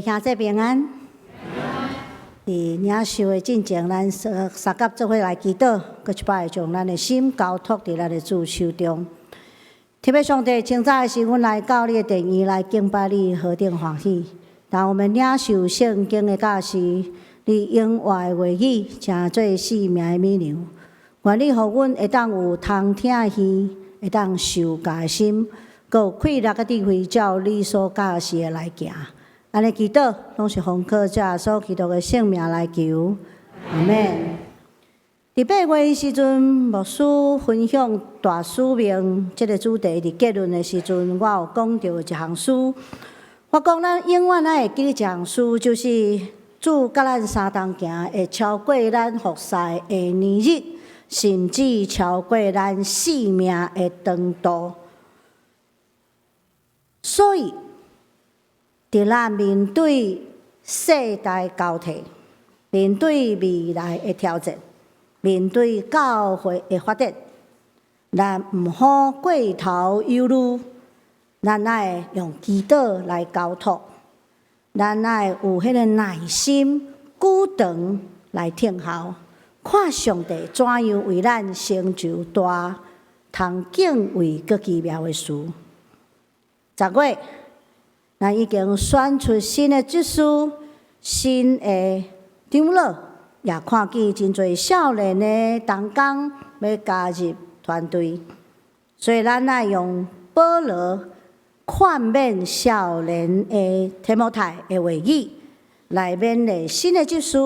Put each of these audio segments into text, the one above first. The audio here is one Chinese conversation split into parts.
兄弟平安。伫领受的进前，咱三甲做伙来祈祷，搁一摆将咱的心交托伫咱的主手中。特别上帝，清早的时阮来到你的殿院来敬拜你，何等欢喜！当我们领受圣经的教示，你永活的话语，诚做生命的美粮。愿你互阮会当有通听的耳，会当受教的心，搁有气力个智慧，照你所教示的来行。安尼祈祷，拢是奉靠者所祈祷的圣名来求，阿们。伫8月时阵，牧师分享大使命这个主题，伫结论的时阵，我有讲到一项诗。我讲咱永远会记得一项诗，就是主甲咱相同行，会超过咱服侍的年日，甚至超过咱性命的长度。所以，伫咱面对世代交替，面对未来的挑战，面对教会的发展，咱毋好过头忧虑，咱爱用祈祷来交托，咱爱有迄个耐心、久长来听候，看上帝怎样为咱成就大、通敬畏佮奇妙的事。10月。咱已经选出新的职事、新的长老，也看见真侪少年的同工要加入团队，所以咱爱用保罗劝勉少年的提摩太的话语，来勉励新的职事，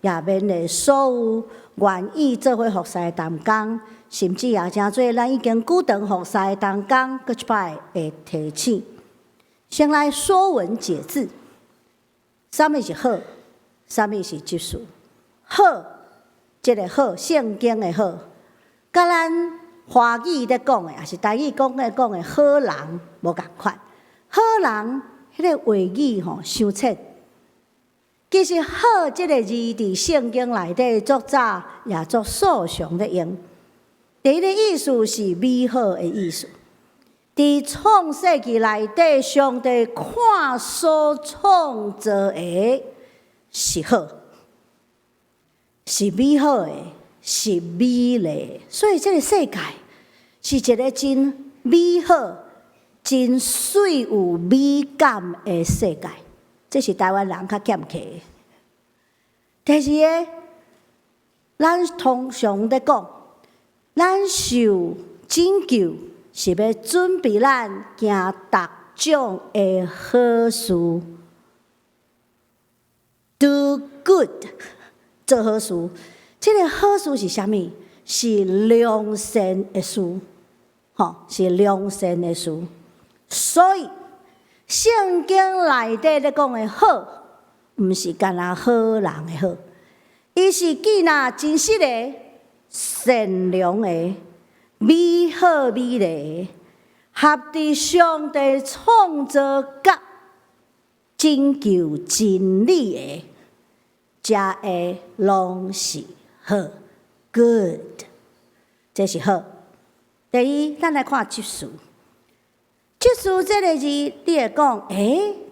也勉励所有愿意做伙服侍的同工，甚至也诚做咱已经久长服侍的同工，搁一摆会提醒。先来说文解字，什么是好？什么是职事？好，这个好，圣经的好，甲咱华语在讲的，也是台语讲的好人无共款。好人迄个话语吼，伤切。其实好这个字伫圣经内底，作者也作素常的用。第一个意思是美好的意思。伫创世纪内底，上帝看所创造的是好，是美好的，是美丽的。所以这个世界是一个真美好、真水有美感的世界。这是台湾人较欠缺的。第二个，咱通常在讲，咱受拯救。是要准备咱行逐种的好事 ，do good， 做好事。这个好事是啥物？是良善的事，是良善的事。所以圣经内底咧讲的好，毋是干那好人的好，伊是记那真实的、善良的。美好美丽，合伫上帝创造甲拯救真理的，遮的拢是好 ，good， 这是好。第二，咱来看职事。职事这个字，你会讲，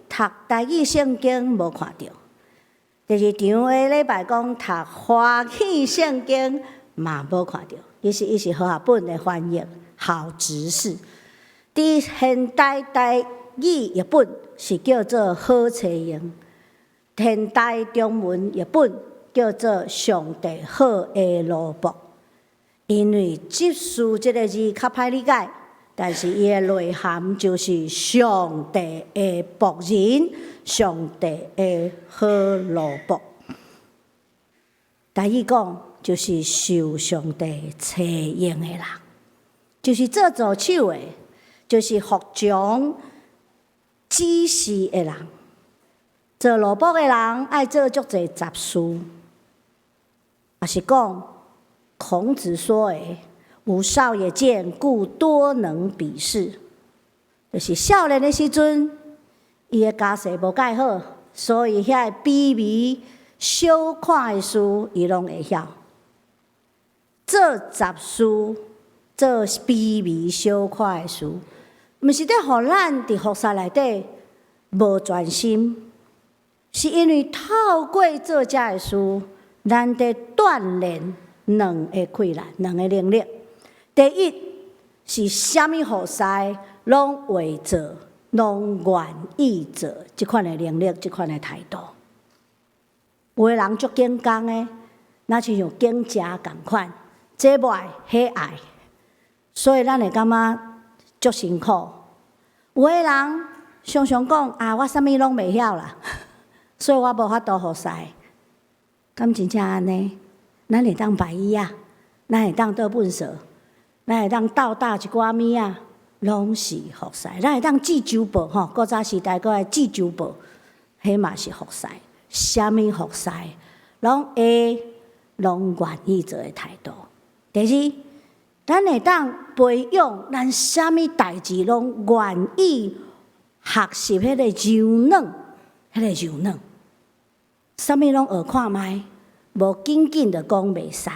读台语圣经无看到。第二场的礼拜讲读华语圣经嘛无看到。伊是和合本的翻译，好执事。伫现代台语译本是叫做好册用，现代中文译本叫做上帝好的路谱。因为职事这个字较歹理解，但是伊的内涵就是上帝的仆人，上帝的好路谱。台语讲。就是受上帝采用的人，就是做助手的，就是服从指示的人。做萝卜的人爱做足侪杂事，也是讲孔子说的“吾少也见，故多能鄙视”。就是少年的时阵，伊的家世无介好，所以遐卑微小看的事，伊拢会晓。做杂事、做卑微小可的事，毋是伫互咱伫服侍内底无专心，是因为透过做遮个事，咱得锻炼两个困难，两个能力。第一是啥物好势，拢会做，拢愿意做，即款的能力，即款的态度。有的人足紧工的，若亲像警察共款，这无爱，迄爱，所以咱会感觉足辛苦。有的人常常讲啊，我啥物拢袂晓啦，所以我无法度好势。敢真正安尼？咱会当白衣啊，咱会当倒粪扫，咱会当斗打一寡物啊，拢是好势。咱会当记周报吼，古早时代搁爱记周报，迄嘛是好势。啥物好势，拢会，拢愿意做的态度。第二，咱会当培养咱啥物代志拢愿意学习迄个柔软，迄个柔软。啥物拢学看觅，无紧紧着讲袂使，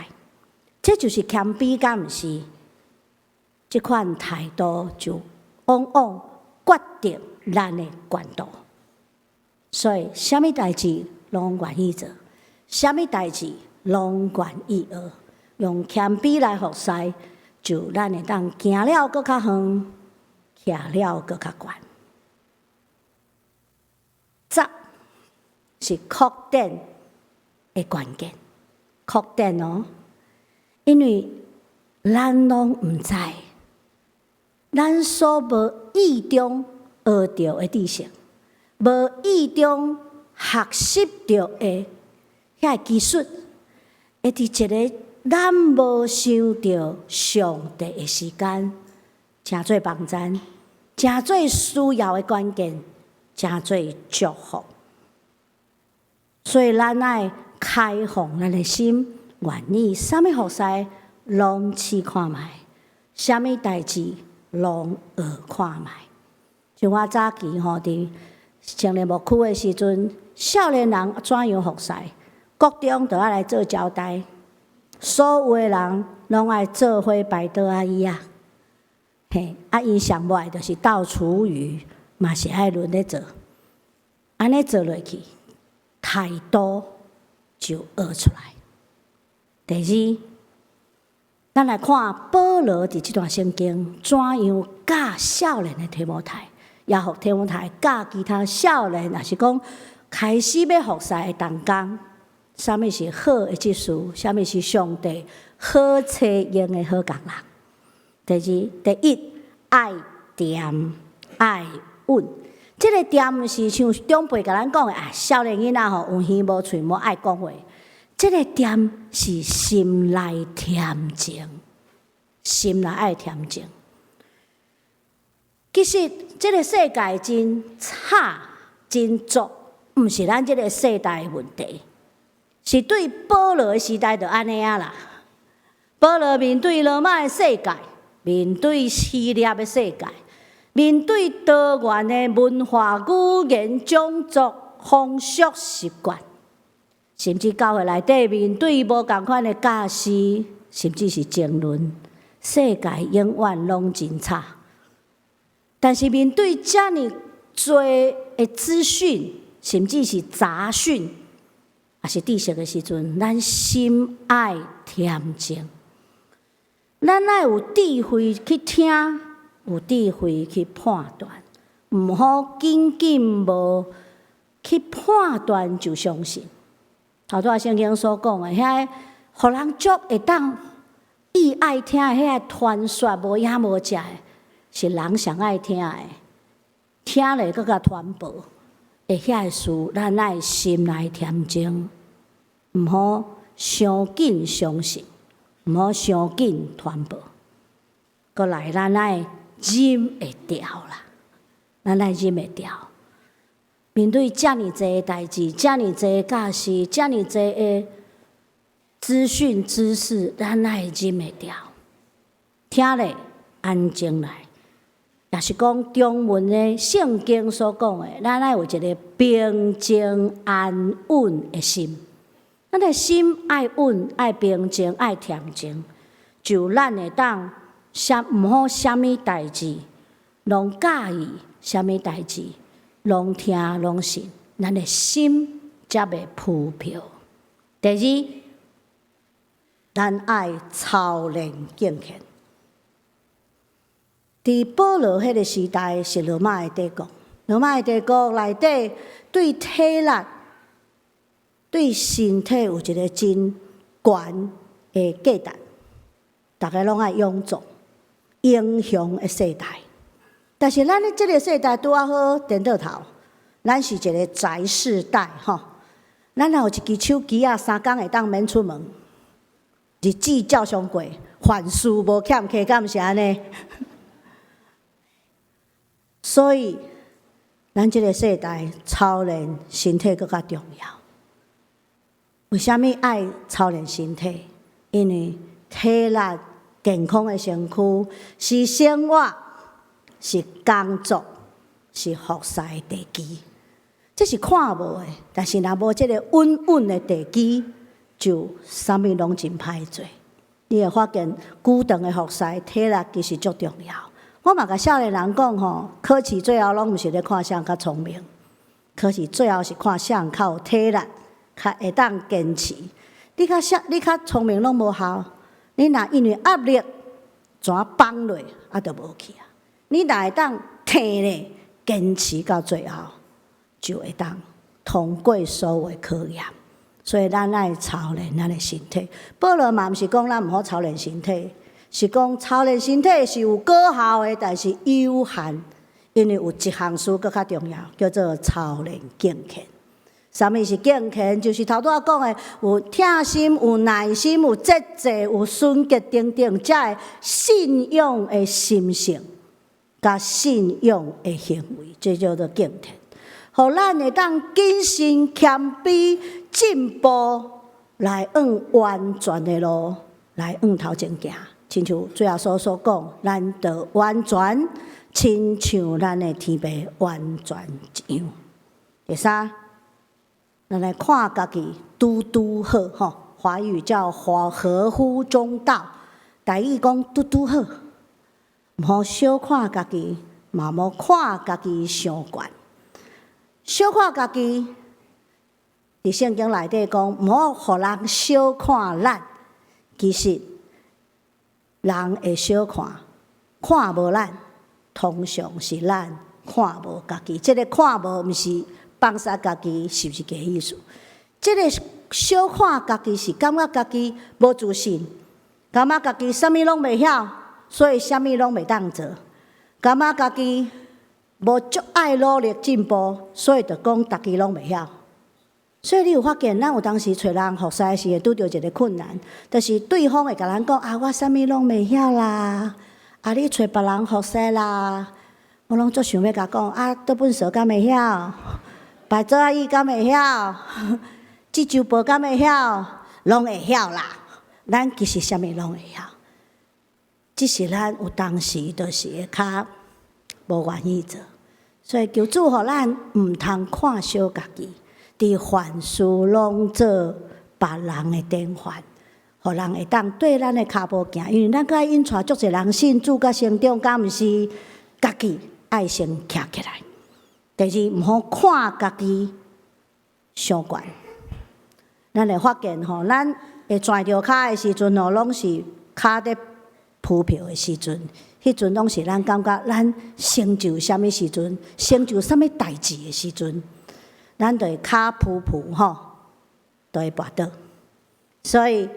这就是谦卑，敢毋是？即款态度就往往决定咱的悬度。所以，啥物代志拢愿意做，啥物代志拢愿意学，用谦卑来服侍，就咱会当行了搁较远，徛了搁较悬。十是确定的关键，确定哦，因为咱拢毋知，咱所无意中学到的知识。无意中学习到的遐技术，会伫一个咱无想到上帝的时间，诚做帮咱，诚做需要的关键，诚做祝福。所以咱爱开放咱的心，愿意啥物好势拢试看觅，啥物代志拢学看觅。像我早期吼伫成立牧区的时阵，少年人怎样服侍，国中就要来做交代，所有的人拢爱做伙摆桌阿姨啊，嘿，啊因上无爱就是倒厨余，嘛是爱轮咧做，安尼做落去，态度就学出来。第二，咱来看保罗伫这段圣经怎样教少年的提摩太。也互提摩太教其他少年，若是讲开始要服侍的同工，啥物是好的职事，啥物是上帝好册用的好工人。第二，第一，爱恬爱稳。这个恬毋是像长辈甲咱讲的啊，少年囡仔吼有耳无喙，无爱讲话。这个恬是心内恬静，心内爱恬静。其实，这个世界真差、真浊，毋是咱这个世代的问题，是对保罗的时代就安尼啊啦。保罗面对罗马的世界，面对希腊的世界，面对多元的文化、语言、种族、风俗习惯，甚至教会内底面对无共款的教师，甚至是争论，世界永远拢真差。但是面对遮尔多的资讯，甚至是杂讯，也是知识的时阵，咱心爱恬静，咱爱有智慧去听，有智慧去判断，毋好紧紧无去判断就相信。头拄仔圣经所讲的，遐互人足会当伊爱听的遐传说无影无食的。是人上爱听的，听了搁甲传播，会遐事，咱爱心内恬静，毋好伤紧相信，毋好伤紧传播。搁来，咱爱忍会牢啦，咱爱忍会牢。面对遮尔济的代志，遮尔济的教师，遮尔济的资讯知识，咱爱忍会牢。听了安静来。也是讲中文的圣经所讲的，咱爱有一个平静安稳的心。咱的心爱稳、爱平静、爱恬静，就咱会当毋好啥物代志拢介意，啥物代志拢听拢信，咱的心才袂浮漂。第二，咱爱操练敬虔。伫保罗迄个时代是罗马的帝国，罗马的帝国内底对体力、对身体有一个真悬的价值，大家拢爱勇壮、英雄的世代。但是咱的这个世代拄啊好颠倒头，咱是一个宅世代吼。咱若有一支手机啊，3工会当免出门，日子照常过，凡事无欠缺，敢毋是安尼？所以，咱这个世代操练身体更较重要。为虾米爱操练身体？因为体力健康的身躯是生活，是工作，是服侍的地基。这是看无的，但是若无这个稳稳的地基，就啥物拢真歹做。你会发现，久长的服侍体力其实足重要。我嘛甲少年人讲吼，考试最后拢毋是咧看谁较聪明，考试最后是看谁较有体力，较会当坚持。你较聪明拢无效，你若因为压力全放落，就无去啊。你若会当挺咧，坚持到最后，就会当通过所有的考验。所以咱爱操练咱的身体。保罗嘛毋是讲咱毋好操练身体，是讲操练身体是有果效的，但是有限，因为有一项事更较重要，叫做操练敬虔。啥物是敬虔？就是头拄仔讲的，有疼心、有耐心、有节制、有纯洁等等，才会信仰的心性，甲信仰的行为，这叫做敬虔。互咱会当谨慎谦卑进步，来往完全的路，来往头前行。亲像最后所讲，咱得完全，亲像咱的天父完全一样。第三，咱来看家己拄拄好吼，华语叫合乎中道，台语讲拄拄好，毋好小看家己，嘛莫看家己伤悬。小看家己，伫圣经内底讲，毋好互人小看咱。其实，人会小看无咱，通常是咱看无家己。这个看无，毋是放杀家己，是毋是这个意思？这个小看家己是感觉家己无自信，感觉家己啥物拢袂晓，所以啥物拢袂当做，感觉家己无足爱努力进步，所以就讲大家拢袂晓。所以你有发现，咱有当时找人服侍时会拄着一个困难，就是对方会甲咱讲啊，我啥物拢袂晓啦，啊，你找别人服侍啦。我拢足想要甲讲啊，倒本书敢会晓，bài做仔意敢会晓，这周报敢会晓，拢会晓啦。咱其实啥物拢会晓，只是咱有当时就是会较无愿意做，所以求主互咱毋通看小家己，伫凡事拢做别人的典范，互人会当对咱的骹步行，因为咱该引带足侪人信主甲成长，敢毋是家己爱先徛起来。第二，毋好看家己伤悬。咱会发现吼，咱会转着骹的时阵吼，拢是骹伫浮漂的时阵。迄阵拢是咱感觉咱成就啥物时阵，成就啥物代志的时阵，咱就会骹浮浮吼，就会跋倒。所以，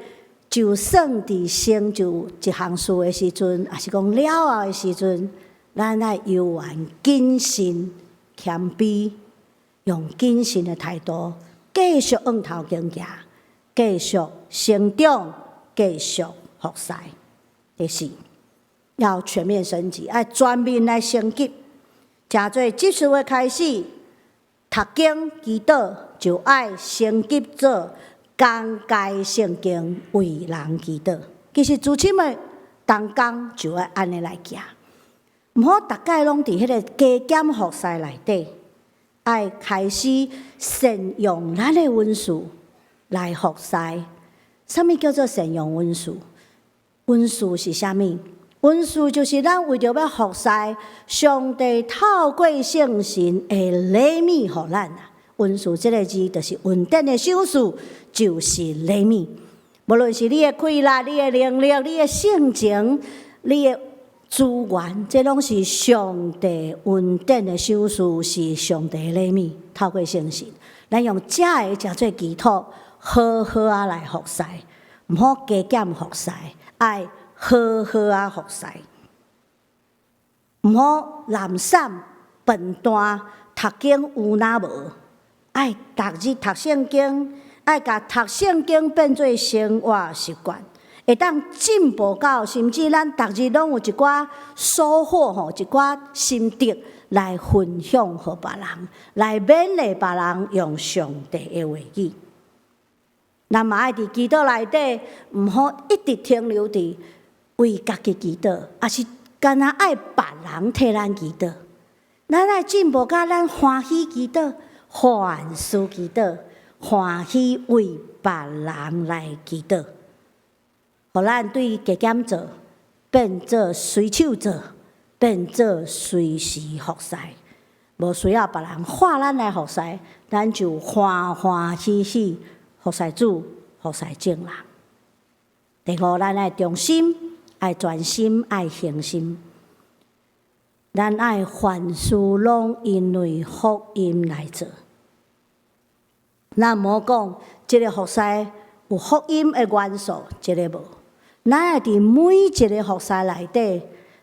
就算伫成就一项事的时阵，也是讲了后的时阵，咱爱犹原谨慎谦卑，用谨慎的态度，继续往头前行，继续成长，继续服侍。第四，要全面升级，爱全面来升级。诚侪即事的开始，读经祈祷就爱升级做公开圣经为人祈祷。其实自深的同工就爱安尼来行，毋好逐概拢伫迄个加减服侍内底，爱开始善用咱的文书来服侍。啥物叫做善用文书？文书是啥物？文书就是咱为着要服侍上帝，透过圣神的礼物互咱啊。温书这个字就是稳定的手势，就是礼物。无论是你的气力、你的能力、你的性情、你的资源，这拢是上帝稳定的手势，是上帝的礼物。透过诚信，咱用这个叫做祈祷，好好啊来服侍，毋好加减服侍，爱好好啊服侍，毋好懒散笨蛋，读经有哪无？爱逐日读圣经，爱甲读圣经变做生活习惯，会当进步到甚至咱逐日拢有一寡收获吼，一寡心得来分享互别人，来勉励别人用上帝的话语。咱嘛爱伫祈祷内底，毋好一直停留伫为家己祈祷，也是干那爱别人替咱祈祷。咱爱进步甲咱欢喜祈祷，凡事祈祷，欢喜为别人来祈祷，互咱对加减做变做随手做，变做随时服侍，无需要别人喊咱来服侍，咱就欢欢喜喜服侍主，服侍众人。第五，咱爱忠心，爱专心，爱恒心。咱爱凡事拢因为福音来做。咱无讲即个服侍有福音的元素，即个无。咱爱伫每一个服侍内底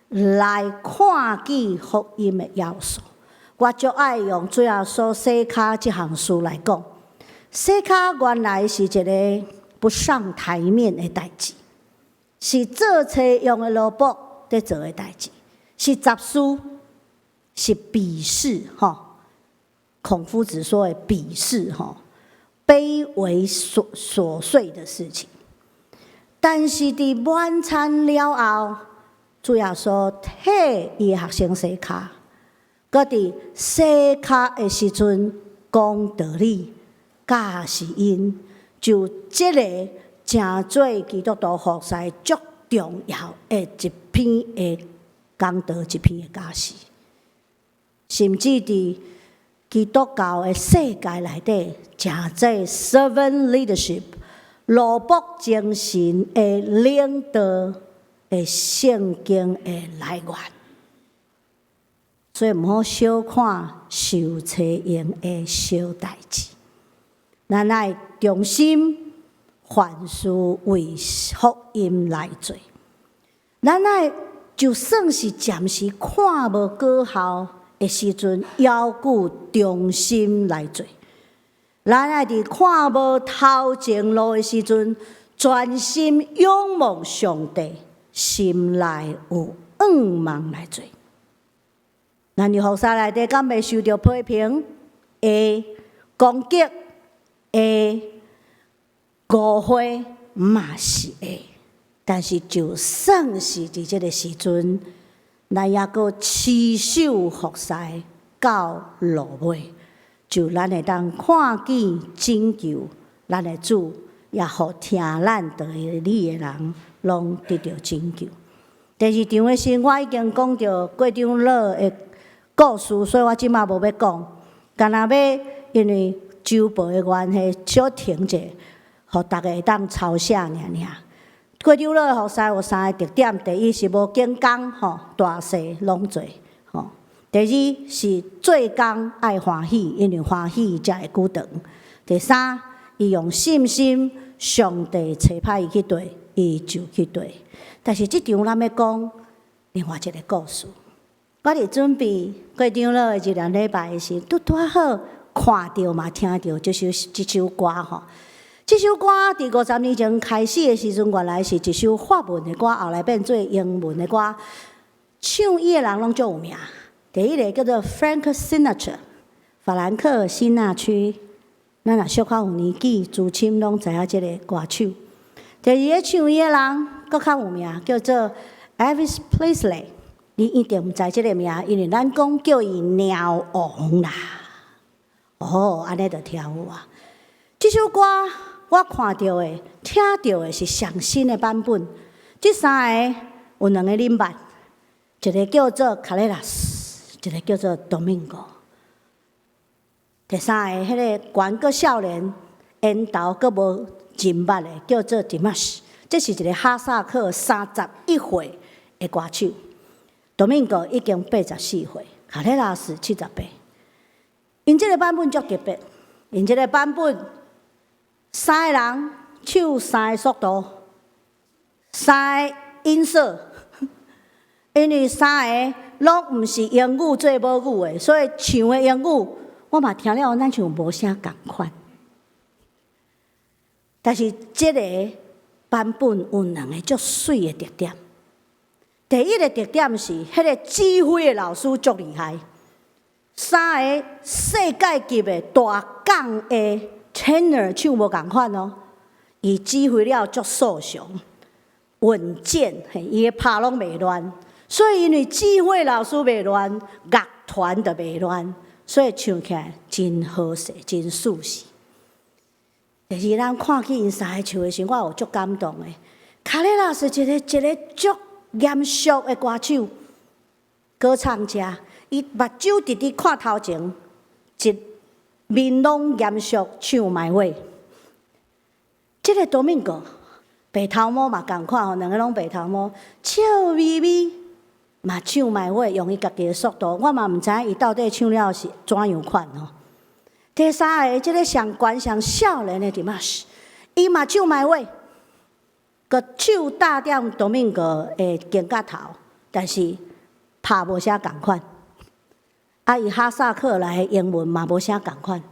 来看见福音的要素。我足爱用最后所洗脚即项事来讲，洗脚原来是一个不上台面的代志，是做册用的萝卜在做的代志。是杂事，是鄙视吼。孔夫子说的鄙视吼，卑微琐碎的事情。但是伫晚餐了后，主要说替伊学生洗脚，搁伫洗脚的时阵讲道理、教是因，就即个诚做基督徒服侍足重要的一篇的讲道，一篇的教示，甚至伫基督教的世界内底，诚做 servant leadership 罗卜精神的领导的圣经的来源。所以毋好小看受册用的小代志，咱爱忠心，凡事为福音来做。咱爱就算是暂时看无果效的时阵，要顾忠心来做。咱爱伫看无头前路的时阵，专心仰望上帝，心内有仰望来做。咱伫服侍内底，敢袂受到批评、会攻击、会误会，嘛是会。但是就算是伫即个时阵，咱也阁持守服侍到落尾，就咱会当看见拯救咱的主，也互听咱道理的人拢得到拯救。第二场的时，我已经讲到过长老的故事，所以我即马无要讲，干那要因为周报的关系，小停者，互大家会当抄写尔。过长老的服侍有三个特点：第一是无紧工，大细拢做；第二是做工爱欢喜，因为欢喜才会久长；第三，伊用信心，上帝差派伊去对，伊就去对。但是即场咱要讲另外一个故事。我伫准备过长老的一两礼拜的时，拄好看到嘛，听到即首歌吼。即首歌伫50年前开始的时阵，原来是一首法文的歌，后来变做英文的歌。唱伊的人拢足有名。第一个叫做 Frank Sinatra， 法兰克辛纳区。咱若小可有年纪，资深拢知影即个歌手。第二个唱伊的人搁较有名，叫做 Elvis Presley。你一定毋知即个名，因为咱讲叫伊鸟王啦。安尼就跳舞啊！即首歌我看到的、听到的是上新的版本。即三个有两个人版，一个叫做 Carreras， 一个叫做 Domingo。第三个，迄个悬个少年，烟头阁无真捌的，叫做迪马斯。这是一个哈萨克31岁的歌手。多明戈已经84岁，卡列拉斯78。因这个版本足特别，因这个版本三个人唱三个速度，三个音色，因为三个拢毋是英语做母语的，所以唱的英语我嘛听了，咱像无啥共款。但是这个版本有两个足水的特点。第一个特点是，迄个指挥的老师足厉害，三个世界级的大港的 tenor 唱无共款哦，伊指挥了足肃详、稳健，伊的拍拢袂乱。所以因为指挥老师袂乱，乐团就袂乱，所以唱起来真好势、真舒适。但是咱看去因三个唱的时候，我有足感动的。卡列拉是一个足严肃的歌手、歌唱者，伊目睭直直看头前，一面拢严肃唱埋尾。这个多明戈白头毛嘛共款吼，两个拢白头毛，笑眯眯嘛唱埋尾，用伊家己的速度，我嘛毋知影伊到底唱了是怎样款吼。第三个，这个上悬上少年的迪马斯，伊嘛唱埋尾。个手搭点多明戈的肩胛头，但是拍无啥共款。啊，伊哈萨克来的英文嘛无啥共款。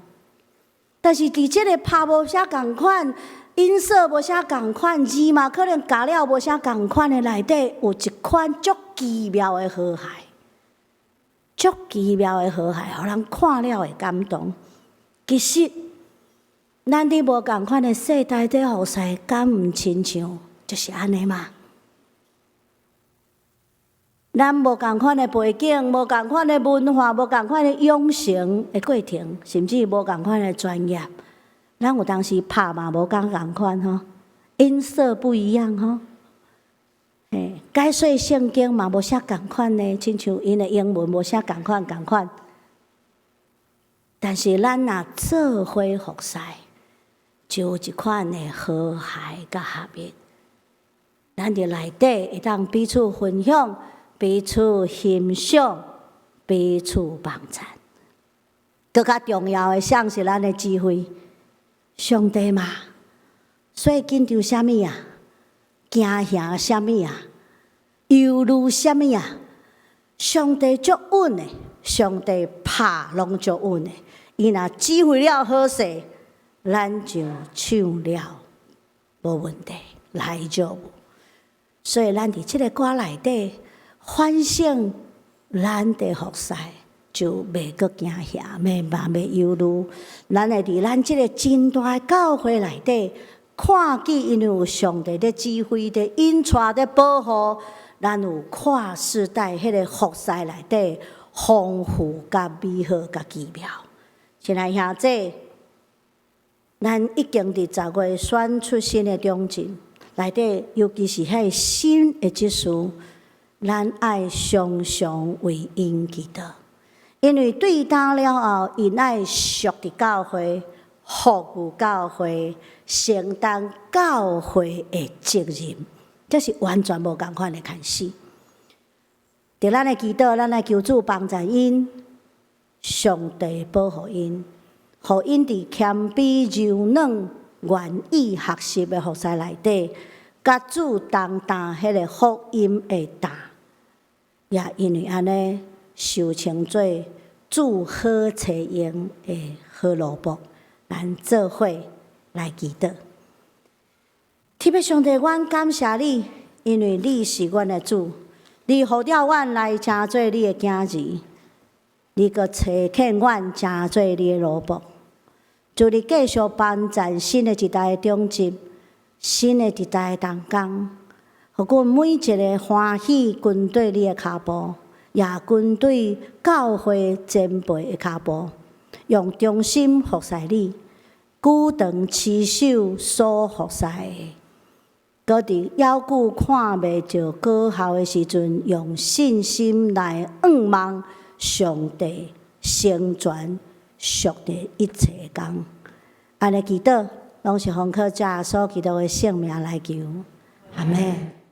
但是伫即个拍无啥共款、音色无啥共款、字嘛可能加了无啥共款的内底，有一款足奇妙的和谐，足奇妙的和谐，互人看了会感动。其实，咱伫无共款的世代底互使，敢毋亲像，就是安尼嘛。咱无共款的背景，无共款的文化，无共款的养成的过程，甚至无共款的专业，咱有当时拍嘛无共款吼，音色不一样吼。嘿，解说圣经嘛无啥共款呢，亲像因的英文无啥共款。但是咱若做伙服侍，就有一款的和谐甲合一。咱伫内底会当彼此分享、彼此欣赏、彼此帮衬。更较重要的，像是咱的智慧，上帝嘛，所以紧张啥物啊？惊吓啥物啊？忧虑啥物啊？上帝足稳的，上帝拍拢足稳的。伊若指挥了好势，咱就唱了无问题，来就无。所以咱伫即个歌内底反省咱的服侍，就袂阁惊吓，袂嘛袂忧虑。咱会伫咱即个真大的教会内底，看见因为有上帝的指挥、的引带、的保护，咱有跨世代迄个服侍内底丰富、甲美好、甲奇妙。亲爱兄弟，咱已经伫10月选出新的中进内底，尤其是迄新的职事，咱爱常常为因祈祷，因为对当了后，因爱属伫教会，服务教会，承担教会的责任，这是完全无共款的开始。伫咱的祈祷，咱来求主帮助因。上帝保护因，互因伫谦卑柔软、愿意学习的服侍内底，甲主同担迄个福音的担，也因为安尼受称做主好找用的好萝卜，咱做伙来祈祷。特别上帝，阮感谢你，因为你是阮的主，你呼召阮来成做你的囝儿。你阁找欠阮成做你的萝卜，祝你继续帮助新的一代的中进，新的一代的同工，互阮每一个欢喜跟对你的脚步，也跟对教会前辈的脚步，用忠心服侍你，久长持守所服侍的。搁伫犹久看袂着果效的时阵，用信心来仰望上帝成全属着一切工。安尼祈祷，拢是奉靠主所基督的圣名来求，阿门。